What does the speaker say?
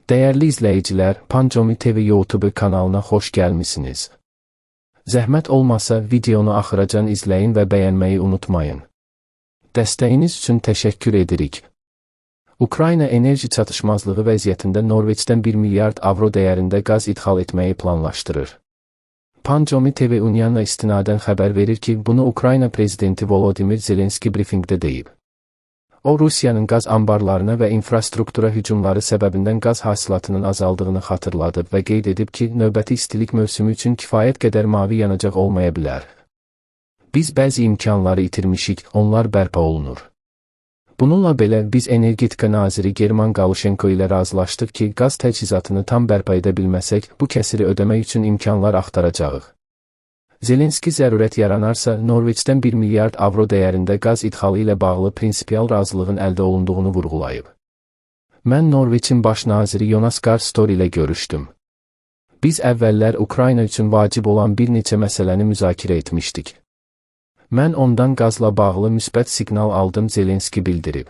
Değerli izleyiciler, Pancomi TV YouTube kanalına hoş gelmişsiniz. Zəhmət olmasa videonu axıracan izləyin və bəyənməyi unutmayın. Dəstəyiniz üçün təşəkkür edirik. Ukrayna enerji çatışmazlığı vəziyyətində Norveçdən 1 milyard avro dəyərində qaz ixal etməyi planlaşdırır. Pancomi TV Unyana istinadən xəbər verir ki, bunu Ukrayna prezidenti Volodymyr Zelenski brifinqdə deyib. O, Rusiyanın qaz anbarlarına və infrastruktura hücumları səbəbindən qaz hasilatının azaldığını xatırladıb və qeyd edib ki, növbəti istilik mövsümü üçün kifayət qədər mavi yanacaq olmaya bilər. Biz bəzi imkanları itirmişik, onlar bərpa olunur. Bununla belə, biz Energetika naziri German Galushenko ilə razılaşdıq ki, qaz təchizatını tam bərpa edə bilməsək, bu kəsiri ödəmək üçün imkanlar axtaracağıq. Zelenski zərurət yaranarsa, Norveçdən 1 milyard avro dəyərində qaz idxalı ilə bağlı prinsipial razılığın əldə olunduğunu vurğulayıb. Mən Norveçin baş naziri Jonas Gahr Store ilə görüşdüm. Biz əvvəllər Ukrayna üçün vacib olan bir neçə məsələni müzakirə etmişdik. Mən ondan qazla bağlı müsbət siqnal aldım, Zelenski bildirib.